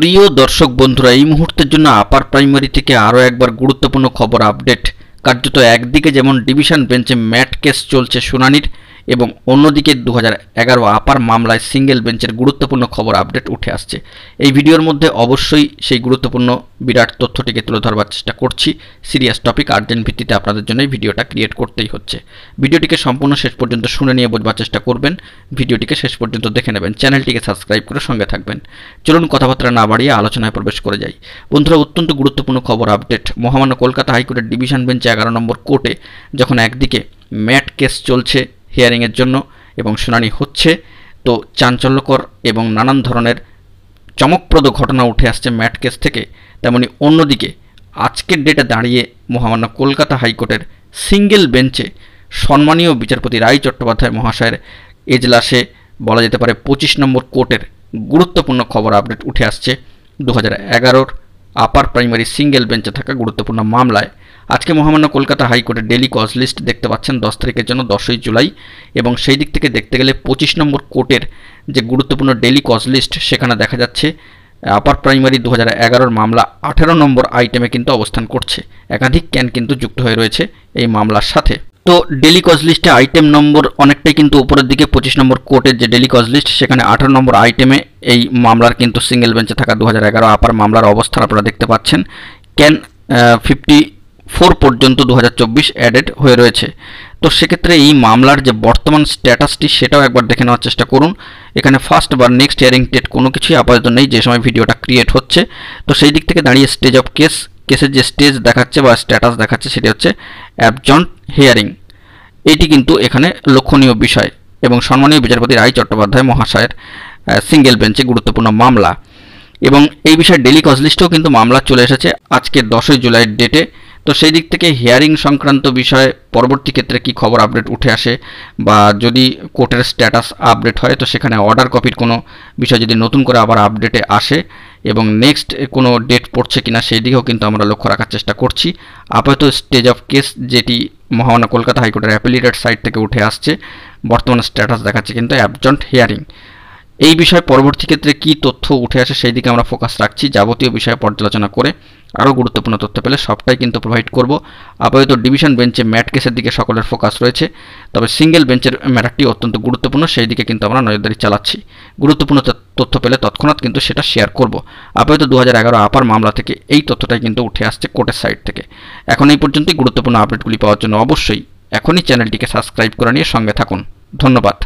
প্রিয় দর্শক বন্ধুরা, এই মুহূর্তের জন্য আপার প্রাইমারি থেকে আরও একবার গুরুত্বপূর্ণ খবর আপডেট। কার্যত একদিকে যেমন ডিভিশন বেঞ্চে ম্যাট কেস চলছে শুনানির, এবং অন্যদিকে 2011 আপার মামলায় সিঙ্গেল বেঞ্চের গুরুত্বপূর্ণ খবর আপডেট উঠে আসছে। এই ভিডিওর মধ্যে অবশ্যই সেই গুরুত্বপূর্ণ বিরাট তথ্যটিকে তুলে ধরবার চেষ্টা করছি। সিরিয়াস টপিক, আর্জেন্ট ভিত্তিতে আপনাদের জন্য এই ভিডিওটা ক্রিয়েট করতেই হচ্ছে। ভিডিওটিকে সম্পূর্ণ শেষ পর্যন্ত শুনে নিয়ে বোঝবার চেষ্টা করবেন, ভিডিওটিকে শেষ পর্যন্ত দেখে নেবেন, চ্যানেলটিকে সাবস্ক্রাইব করে সঙ্গে থাকবেন। চলুন কথাবার্তা না বাড়িয়ে আলোচনায় প্রবেশ করে যাই। বন্ধুরা, অত্যন্ত গুরুত্বপূর্ণ খবর আপডেট। মহামান্য কলকাতা হাইকোর্টের ডিভিশন বেঞ্চে 11 নম্বর কোর্টে যখন একদিকে ম্যাট কেস চলছে হিয়ারিংয়ের জন্য এবং শুনানি হচ্ছে, তো চাঞ্চল্যকর এবং নানান ধরনের চমকপ্রদ ঘটনা উঠে আসছে ম্যাট কেস থেকে। তেমনি অন্যদিকে আজকের ডেটে দাঁড়িয়ে মহামান্য কলকাতা হাইকোর্টের সিঙ্গেল বেঞ্চে সম্মানীয় বিচারপতি রায় চট্টোপাধ্যায় মহাশয়ের এজলাসে বলা যেতে পারে 25 নম্বর কোর্টের গুরুত্বপূর্ণ খবর আপডেট উঠে আসছে 2011 আপার প্রাইমারি সিঙ্গেল বেঞ্চে থাকা গুরুত্বপূর্ণ মামলায়। আজকে মহামান্য কলকাতা হাইকোর্টের ডেলি কজ লিস্ট দেখতে পাচ্ছেন 10 তারিখের জন্য 10ই জুলাই, এবং সেই দিক থেকে দেখতে গেলে 25 নম্বর কোর্টের যে গুরুত্বপূর্ণ ডেলি কজ লিস্ট, সেখানে দেখা যাচ্ছে আপার প্রাইমারি 2011 মামলা 18 নম্বর আইটেমে কিন্তু অবস্থান করছে। একাধিক ক্যান কিন্তু যুক্ত হয়ে রয়েছে এই মামলার সাথে। তো ডেলি কজ লিস্টে আইটেম নম্বর অনেকটাই কিন্তু উপরের দিকে। 25 নম্বর কোর্টের যে ডেলি কজ লিস্ট, সেখানে 18 নম্বর আইটেমে এই মামলার কিন্তু সিঙ্গেল বেঞ্চে থাকা 2011 আপার মামলার অবস্থান আপনারা দেখতে পাচ্ছেন। ক্যান 54 পর্যন্ত 2024 অ্যাডেড হয়ে রয়েছে। তো সেক্ষেত্রে এই মামলার যে বর্তমান স্ট্যাটাসটি সেটাও একবার দেখে নেওয়ার চেষ্টা করুন। এখানে ফার্স্ট বা নেক্সট হিয়ারিং ডেট কোনো কিছুই আপাতত নেই যে সময় ভিডিওটা ক্রিয়েট হচ্ছে। তো সেই দিক থেকে দাঁড়িয়ে স্টেজ অফ কেসের যে স্টেজ দেখাচ্ছে বা স্ট্যাটাস দেখাচ্ছে সেটি হচ্ছে অ্যাবজন্ট হিয়ারিং। এটি কিন্তু এখানে লক্ষণীয় বিষয়, এবং সম্মানীয় বিচারপতি রায় চট্টোপাধ্যায় মহাশয়ের সিঙ্গেল বেঞ্চে গুরুত্বপূর্ণ মামলা। এবং এই বিষয়ে ডেলি কজ লিস্টেও কিন্তু মামলা চলে এসেছে আজকে 10ই জুলাইয়ের ডেটে। তো সেই দিক থেকে হিয়ারিং সংক্রান্ত বিষয়ে পরবর্তী ক্ষেত্রে কি খবর আপডেট উঠে আসে, বা যদি কোর্টের স্ট্যাটাস আপডেট হয়, তো সেখানে অর্ডার কপির কোনো বিষয় যদি নতুন করে আবার আপডেটে আসে এবং নেক্সট কোনো ডেট পড়ছে কিনা সেই দিকেও কিন্তু আমরা লক্ষ্য রাখার চেষ্টা করছি। আপাতত স্টেজ অফ কেস যেটি মহামান্য কলকাতা হাইকোর্টের অ্যাপিলেটেড সাইট থেকে উঠে আসছে, বর্তমান স্ট্যাটাস দেখাচ্ছে কিন্তু অ্যাবজন্ট হিয়ারিং। এই বিষয়ে পরবর্তী ক্ষেত্রে কী তথ্য উঠে আসে সেই দিকে আমরা ফোকাস রাখছি। যাবতীয় বিষয়ে পর্যালোচনা করে আরও গুরুত্বপূর্ণ তথ্য পেলে সবটাই কিন্তু প্রোভাইড করব। আপাতত ডিভিশন বেঞ্চে ম্যাট কেসের দিকে সকলের ফোকাস রয়েছে, তবে সিঙ্গেল বেঞ্চের ম্যাটারটি অত্যন্ত গুরুত্বপূর্ণ, সেই দিকে কিন্তু আমরা নজরদারি চালাচ্ছি। গুরুত্বপূর্ণ তথ্য পেলে তৎক্ষণাৎ কিন্তু সেটা শেয়ার করব। আপাতত 2011 আপার মামলা থেকে এই তথ্যটাই কিন্তু উঠে আসছে কোর্টের সাইড থেকে। এখন এই পর্যন্তই। গুরুত্বপূর্ণ আপডেটগুলি পাওয়ার জন্য অবশ্যই এখনই চ্যানেলটিকে সাবস্ক্রাইব করে নিয়ে সঙ্গে থাকুন। ধন্যবাদ।